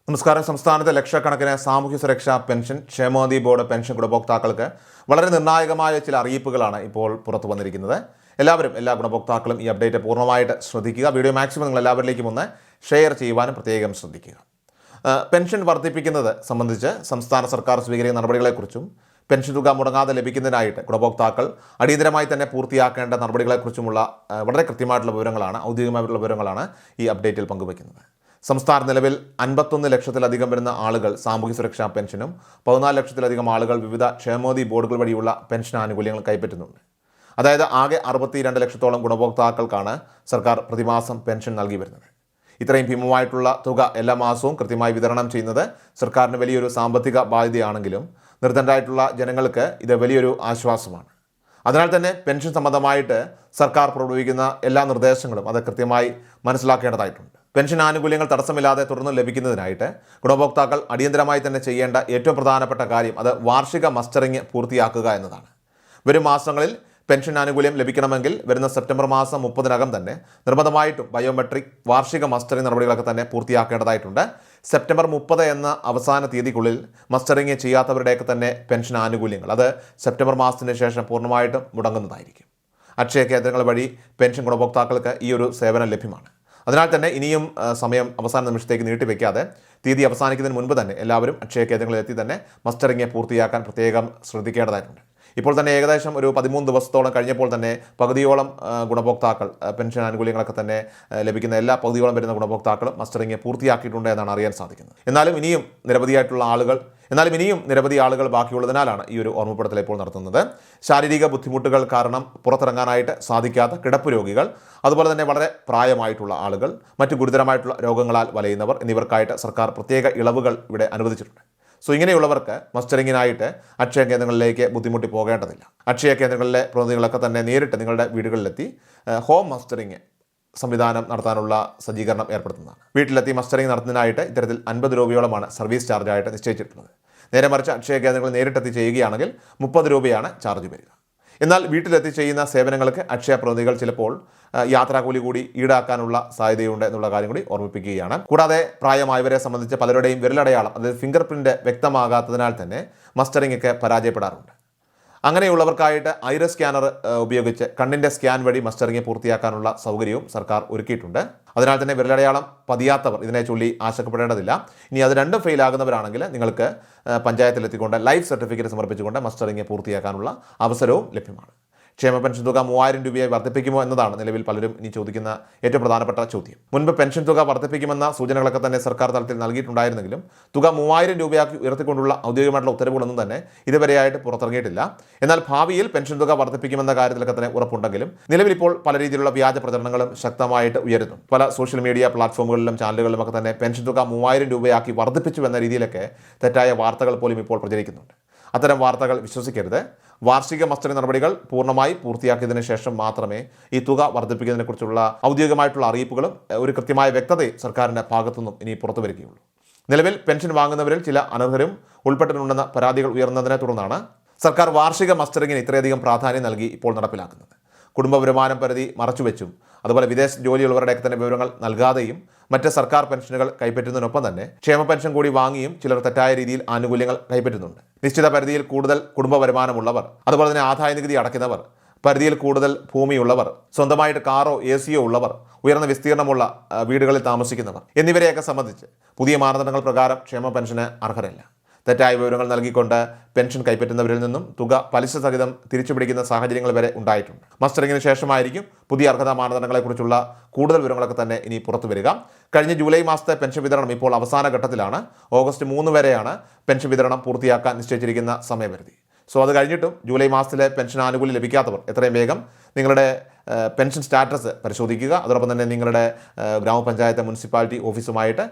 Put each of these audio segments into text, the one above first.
നമസ്കാരം. സംസ്ഥാനത്തെ ലക്ഷക്കണക്കിന് സാമൂഹ്യ സുരക്ഷാ പെൻഷൻ, ക്ഷേമനിധി ബോർഡ് പെൻഷൻ ഗുണഭോക്താക്കൾക്ക് വളരെ നിർണായകമായ ചില അറിയിപ്പുകളാണ് ഇപ്പോൾ പുറത്തു വന്നിരിക്കുന്നത്. എല്ലാ ഗുണഭോക്താക്കളും ഈ അപ്ഡേറ്റ് പൂർണ്ണമായിട്ട് ശ്രദ്ധിക്കുക. വീഡിയോ മാക്സിമം നിങ്ങൾ എല്ലാവരിലേക്കും ഒന്ന് ഷെയർ ചെയ്യുവാനും പ്രത്യേകം ശ്രദ്ധിക്കുക. പെൻഷൻ വർദ്ധിപ്പിക്കുന്നത് സംബന്ധിച്ച് സംസ്ഥാന സർക്കാർ സ്വീകരിക്കുന്ന നടപടികളെക്കുറിച്ചും പെൻഷൻ തുക മുടങ്ങാതെ ലഭിക്കുന്നതിനായിട്ട് ഗുണഭോക്താക്കൾ അടിയന്തരമായി തന്നെ പൂർത്തിയാക്കേണ്ട നടപടികളെക്കുറിച്ചുമുള്ള വളരെ കൃത്യമായിട്ടുള്ള വിവരങ്ങളാണ്, ഔദ്യോഗികമായിട്ടുള്ള വിവരങ്ങളാണ് ഈ അപ്ഡേറ്റിൽ പങ്കുവയ്ക്കുന്നത്. സംസ്ഥാന നിലവിൽ 51 ലക്ഷത്തിലധികം വരുന്ന ആളുകൾ സാമൂഹ്യ സുരക്ഷാ പെൻഷനും 14 ലക്ഷത്തിലധികം ആളുകൾ വിവിധ ക്ഷേമനിധി ബോർഡുകൾ വഴിയുള്ള പെൻഷൻ ആനുകൂല്യങ്ങൾ കൈപ്പറ്റുന്നുണ്ട്. അതായത് ആകെ 62 ലക്ഷത്തോളം ഗുണഭോക്താക്കൾക്കാണ് സർക്കാർ പ്രതിമാസം പെൻഷൻ നൽകി വരുന്നത്. ഇത്രയും ഭീമമായിട്ടുള്ള തുക എല്ലാ മാസവും കൃത്യമായി വിതരണം ചെയ്യുന്നത് സർക്കാരിന് വലിയൊരു സാമ്പത്തിക ബാധ്യതയാണെങ്കിലും നിർധനരായിട്ടുള്ള ജനങ്ങൾക്ക് ഇത് വലിയൊരു ആശ്വാസമാണ്. അതിനാൽ തന്നെ പെൻഷൻ സംബന്ധമായിട്ട് സർക്കാർ പുറപ്പെടുവിക്കുന്ന എല്ലാ നിർദ്ദേശങ്ങളും അത് കൃത്യമായി മനസ്സിലാക്കേണ്ടതായിട്ടുണ്ട്. പെൻഷൻ ആനുകൂല്യങ്ങൾ തടസ്സമില്ലാതെ തുടർന്ന് ലഭിക്കുന്നതിനായിട്ട് ഗുണഭോക്താക്കൾ അടിയന്തരമായി തന്നെ ചെയ്യേണ്ട ഏറ്റവും പ്രധാനപ്പെട്ട കാര്യം അത് വാർഷിക മസ്റ്ററിംഗ് പൂർത്തിയാക്കുക എന്നതാണ്. വരും മാസങ്ങളിൽ പെൻഷൻ ആനുകൂല്യം ലഭിക്കണമെങ്കിൽ വരുന്ന സെപ്റ്റംബർ മാസം 30-നകം തന്നെ നിർബന്ധമായിട്ടും ബയോമെട്രിക് വാർഷിക മസ്റ്ററിംഗ് നടപടികളൊക്കെ തന്നെ പൂർത്തിയാക്കേണ്ടതായിട്ടുണ്ട്. സെപ്റ്റംബർ 30 എന്ന അവസാന തീയതിക്കുള്ളിൽ മസ്റ്ററിംഗ് ചെയ്യാത്തവരുടെയൊക്കെ തന്നെ പെൻഷൻ ആനുകൂല്യങ്ങൾ അത് സെപ്റ്റംബർ മാസത്തിന് ശേഷം പൂർണ്ണമായിട്ടും മുടങ്ങുന്നതായിരിക്കും. അക്ഷയ കേന്ദ്രങ്ങൾ വഴി പെൻഷൻ ഗുണഭോക്താക്കൾക്ക് ഈ ഒരു സേവനം ലഭ്യമാണ്. അതിനാൽ തന്നെ ഇനിയും സമയം അവസാന നിമിഷത്തേക്ക് നീട്ടിവെക്കാതെ തീയതി അവസാനിക്കുന്നതിന് മുൻപ് തന്നെ എല്ലാവരും അക്ഷയ കേന്ദ്രങ്ങളിൽ എത്തി തന്നെ മസ്റ്ററിംഗ് പൂർത്തിയാക്കാൻ പ്രത്യേകം ശ്രദ്ധിക്കേണ്ടതായിട്ടുണ്ട്. ഇപ്പോൾ തന്നെ ഏകദേശം ഒരു 13 ദിവസത്തോളം കഴിഞ്ഞപ്പോൾ തന്നെ പകുതിയോളം ഗുണഭോക്താക്കൾ പെൻഷൻ ആനുകൂല്യങ്ങളൊക്കെ തന്നെ ലഭിക്കുന്ന പകുതിയോളം വരുന്ന ഗുണഭോക്താക്കളും മസ്റ്ററിംഗ് പൂർത്തിയാക്കിയിട്ടുണ്ട് എന്നാണ് അറിയാൻ സാധിക്കുന്നത്. എന്നാലും ഇനിയും നിരവധി ആളുകൾ ബാക്കിയുള്ളതിനാലാണ് ഈ ഒരു ഓർമ്മപ്പെടുത്തൽ ഇപ്പോൾ നടത്തുന്നത്. ശാരീരിക ബുദ്ധിമുട്ടുകൾ കാരണം പുറത്തിറങ്ങാനായിട്ട് സാധിക്കാത്ത കിടപ്പ് രോഗികൾ, അതുപോലെ തന്നെ വളരെ പ്രായമായിട്ടുള്ള ആളുകൾ, മറ്റു ഗുരുതരമായിട്ടുള്ള രോഗങ്ങളാൽ വലയുന്നവർ എന്നിവർക്കായിട്ട് സർക്കാർ പ്രത്യേക ഇളവുകൾ ഇവിടെ അനുവദിച്ചിട്ടുണ്ട്. ഇങ്ങനെയുള്ളവർക്ക് മസ്റ്ററിങ്ങിനായിട്ട് അക്ഷയ കേന്ദ്രങ്ങളിലേക്ക് ബുദ്ധിമുട്ടി പോകേണ്ടതില്ല. അക്ഷയ കേന്ദ്രങ്ങളിലെ പ്രതിനിധികളൊക്കെ തന്നെ നേരിട്ട് നിങ്ങളുടെ വീടുകളിലെത്തി ഹോം മസ്റ്ററിങ് സംവിധാനം നടത്താനുള്ള സജ്ജീകരണം ഏർപ്പെടുത്തുന്നതാണ്. വീട്ടിലെത്തി മസ്റ്ററിങ് നടത്തുന്നതിനായിട്ട് ഇത്തരത്തിൽ 50 രൂപയോളമാണ് സർവീസ് ചാർജായിട്ട് നിശ്ചയിച്ചിട്ടുള്ളത്. നേരെ മറിച്ച് അക്ഷയ കേന്ദ്രങ്ങൾ നേരിട്ടെത്തി ചെയ്യുകയാണെങ്കിൽ 30 രൂപയാണ് ചാർജ് വരിക. എന്നാൽ വീട്ടിലെത്തി ചെയ്യുന്ന സേവനങ്ങൾക്ക് അക്ഷയ പ്രതിനിധികൾ ചിലപ്പോൾ യാത്രാക്കൂലി കൂടി ഈടാക്കാനുള്ള സാധ്യതയുണ്ട് എന്നുള്ള കാര്യം കൂടി ഓർമ്മിപ്പിക്കുകയാണ്. കൂടാതെ പ്രായമായവരെ സംബന്ധിച്ച് പലരുടെയും വിരലടയാളം അതായത് ഫിംഗർ പ്രിന്റ് വ്യക്തമാകാത്തതിനാൽ തന്നെ മസ്റ്ററിംഗ് ഒക്കെ പരാജയപ്പെടാറുണ്ട്. അങ്ങനെയുള്ളവർക്കായിട്ട് ഐറിസ് സ്കാനർ ഉപയോഗിച്ച് കണ്ണിൻ്റെ സ്കാൻ വഴി മസ്റ്ററിംഗ് പൂർത്തിയാക്കാനുള്ള സൗകര്യവും സർക്കാർ ഒരുക്കിയിട്ടുണ്ട്. അതിനാൽ തന്നെ വിരലടയാളം പതിയാത്തവർ ഇതിനെ ചൊല്ലി ആശങ്കപ്പെടേണ്ടതില്ല. ഇനി അത് രണ്ടും ഫെയിൽ ആകുന്നവരാണെങ്കിൽ നിങ്ങൾക്ക് പഞ്ചായത്തിലെത്തിക്കൊണ്ട് ലൈഫ് സർട്ടിഫിക്കറ്റ് സമർപ്പിച്ചുകൊണ്ട് മസ്റ്ററിംഗ് പൂർത്തിയാക്കാനുള്ള അവസരവും ലഭ്യമാണ്. ക്ഷേമ പെൻഷൻ തുക 3000 രൂപയായി വർദ്ധിപ്പിക്കുമോ എന്നതാണ് നിലവിൽ പലരും ഇനി ചോദിക്കുന്ന ഏറ്റവും പ്രധാനപ്പെട്ട ചോദ്യം. മുൻപ് പെൻഷൻ തുക വർദ്ധിപ്പിക്കുമെന്ന സൂചനകളൊക്കെ തന്നെ സർക്കാർ തലത്തിൽ നൽകിയിട്ടുണ്ടായിരുന്നെങ്കിലും തുക 3000 രൂപയാക്കി ഉയർത്തിക്കൊണ്ടുള്ള ഔദ്യോഗികമായിട്ടുള്ള ഉത്തരവുകളൊന്നും തന്നെ ഇതുവരെയായിട്ട് പുറത്തിറങ്ങിയിട്ടില്ല. എന്നാൽ ഭാവിയിൽ പെൻഷൻ തുക വർദ്ധിപ്പിക്കുമെന്ന കാര്യത്തിലൊക്കെ തന്നെ ഉറപ്പുണ്ടെങ്കിലും നിലവിൽ ഇപ്പോൾ പല രീതിയിലുള്ള വ്യാജ പ്രചരണങ്ങളും ശക്തമായിട്ട് ഉയരുന്നു. പല സോഷ്യൽ മീഡിയ പ്ലാറ്റ്ഫോമുകളിലും ചാനലുകളിലും ഒക്കെ തന്നെ പെൻഷൻ തുക 3000 രൂപയാക്കി വർദ്ധിപ്പിച്ചു എന്ന രീതിയിലൊക്കെ തെറ്റായ വാർത്തകൾ പോലും ഇപ്പോൾ പ്രചരിക്കുന്നുണ്ട്. അത്തരം വാർത്തകൾ വിശ്വസിക്കരുത്. വാർഷിക മസ്റ്ററിംഗ് നടപടികൾ പൂർണ്ണമായി പൂർത്തിയാക്കിയതിനു ശേഷം മാത്രമേ ഈ തുക വർദ്ധിപ്പിക്കുന്നതിനെക്കുറിച്ചുള്ള ഔദ്യോഗികമായിട്ടുള്ള അറിയിപ്പുകളും ഒരു കൃത്യമായ വ്യക്തതയും സർക്കാരിൻ്റെ ഭാഗത്തുനിന്നും ഇനി പുറത്തു വരികയുള്ളൂ. നിലവിൽ പെൻഷൻ വാങ്ങുന്നവരിൽ ചില അനർഹരും ഉൾപ്പെട്ടിട്ടുണ്ടെന്ന പരാതികൾ ഉയർന്നതിനെ തുടർന്നാണ് സർക്കാർ വാർഷിക മസ്റ്ററിങ്ങിന് ഇത്രയധികം പ്രാധാന്യം നൽകി ഇപ്പോൾ നടപ്പിലാക്കുന്നത്. കുടുംബ വരുമാനം പരിധി മറച്ചുവെച്ചും അതുപോലെ വിദേശ ജോലിയുള്ളവരുടെയൊക്കെ തന്നെ വിവരങ്ങൾ നൽകാതെയും മറ്റ് സർക്കാർ പെൻഷനുകൾ കൈപ്പറ്റുന്നതിനൊപ്പം തന്നെ ക്ഷേമ പെൻഷൻ കൂടി വാങ്ങിയും ചിലർ തെറ്റായ രീതിയിൽ ആനുകൂല്യങ്ങൾ കൈപ്പറ്റുന്നുണ്ട്. നിശ്ചിത പരിധിയിൽ കൂടുതൽ കുടുംബ വരുമാനമുള്ളവർ, അതുപോലെ തന്നെ ആദായ നികുതി അടയ്ക്കുന്നവർ, പരിധിയിൽ കൂടുതൽ ഭൂമിയുള്ളവർ, സ്വന്തമായിട്ട് കാറോ AC ഉള്ളവർ, ഉയർന്ന വിസ്തീർണമുള്ള വീടുകളിൽ താമസിക്കുന്നവർ എന്നിവരെയൊക്കെ സംബന്ധിച്ച് പുതിയ മാനദണ്ഡങ്ങൾ പ്രകാരം ക്ഷേമ പെൻഷന് അർഹരല്ല. തെറ്റായ വിവരങ്ങൾ നൽകിക്കൊണ്ട് പെൻഷൻ കൈപ്പറ്റുന്നവരിൽ നിന്നും തുക പലിശ സഹിതം തിരിച്ചുപിടിക്കുന്ന സാഹചര്യങ്ങൾ വരെ ഉണ്ടായിട്ടുണ്ട്. മസ്റ്ററിങ്ങിന് ശേഷമായിരിക്കും പുതിയ അർഹതാ മാനദണ്ഡങ്ങളെക്കുറിച്ചുള്ള കൂടുതൽ വിവരങ്ങളൊക്കെ തന്നെ ഇനി പുറത്തു വരിക. കഴിഞ്ഞ ജൂലൈ മാസത്തെ പെൻഷൻ വിതരണം ഇപ്പോൾ അവസാന ഘട്ടത്തിലാണ്. ഓഗസ്റ്റ് 3 വരെയാണ് പെൻഷൻ വിതരണം പൂർത്തിയാക്കാൻ നിശ്ചയിച്ചിരിക്കുന്ന സമയപരിധി. അത് കഴിഞ്ഞിട്ടും ജൂലൈ മാസത്തിലെ പെൻഷൻ ആനുകൂല്യം ലഭിക്കാത്തവർ എത്രയും വേഗം നിങ്ങളുടെ പെൻഷൻ സ്റ്റാറ്റസ് പരിശോധിക്കുക. അതോടൊപ്പം തന്നെ നിങ്ങളുടെ ഗ്രാമപഞ്ചായത്ത് മുനിസിപ്പാലിറ്റി ഓഫീസുമായിട്ട്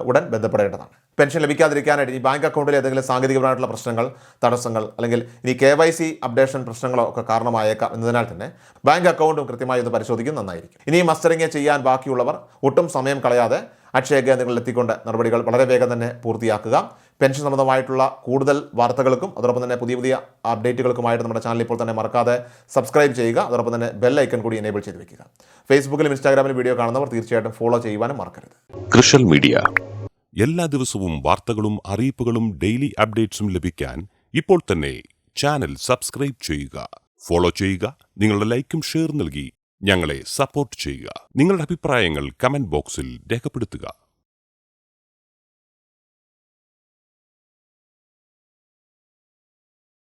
ഉടൻ ബന്ധപ്പെടേണ്ടതാണ്. പെൻഷൻ ലഭിക്കാതിരിക്കാനായിട്ട് ഈ ബാങ്ക് അക്കൗണ്ടിൽ ഏതെങ്കിലും സാങ്കേതികപരമായിട്ടുള്ള പ്രശ്നങ്ങൾ, തടസ്സങ്ങൾ അല്ലെങ്കിൽ ഇനി KYC അപ്ഡേഷൻ പ്രശ്നങ്ങളോ ഒക്കെ കാരണമായേക്കാം എന്നതിനാൽ തന്നെ ബാങ്ക് അക്കൗണ്ടും കൃത്യമായി ഒന്ന് പരിശോധിക്കുന്നത് നന്നായിരിക്കും. ഇനി മസ്റ്ററിംഗ് ചെയ്യാൻ ബാക്കിയുള്ളവർ ഒട്ടും സമയം കളയാതെ അക്ഷയ കേന്ദ്രങ്ങളിൽ എത്തിക്കൊണ്ട് നടപടികൾ വളരെ വേഗം തന്നെ പൂർത്തിയാക്കുക. പെൻഷൻ സംബന്ധമായിട്ടുള്ള കൂടുതൽ വാർത്തകൾക്കും അതോടൊപ്പം തന്നെ പുതിയ അപ്ഡേറ്റുകൾക്കുമായിട്ട് നമ്മുടെ ചാനൽ ഇപ്പോൾ തന്നെ മറക്കാതെ സബ്സ്ക്രൈബ് ചെയ്യുക. അതോടൊപ്പം തന്നെ ബെൽ ഐക്കൺ കൂടി എനേബിൾ ചെയ്ത് വെക്കുക. ഫേസ്ബുക്കിലും ഇൻസ്റ്റാഗ്രാമിലും വീഡിയോ കാണുന്നവർ തീർച്ചയായിട്ടും ഫോളോ ചെയ്യുവാനും മറക്കരുത്. കൃഷൽ മീഡിയ എല്ലാ ദിവസവും വാർത്തകളും അറിയിപ്പുകളും ഡെയിലി അപ്ഡേറ്റ്സും ലഭിക്കാൻ ഇപ്പോൾ തന്നെ ചാനൽ സബ്സ്ക്രൈബ് ചെയ്യുക, ഫോളോ ചെയ്യുക. നിങ്ങളുടെ ലൈക്കും ഷെയർ നൽകി ഞങ്ങളെ സപ്പോർട്ട് ചെയ്യുക. നിങ്ങളുടെ അഭിപ്രായങ്ങൾ കമന്റ് ബോക്സിൽ രേഖപ്പെടുത്തുക.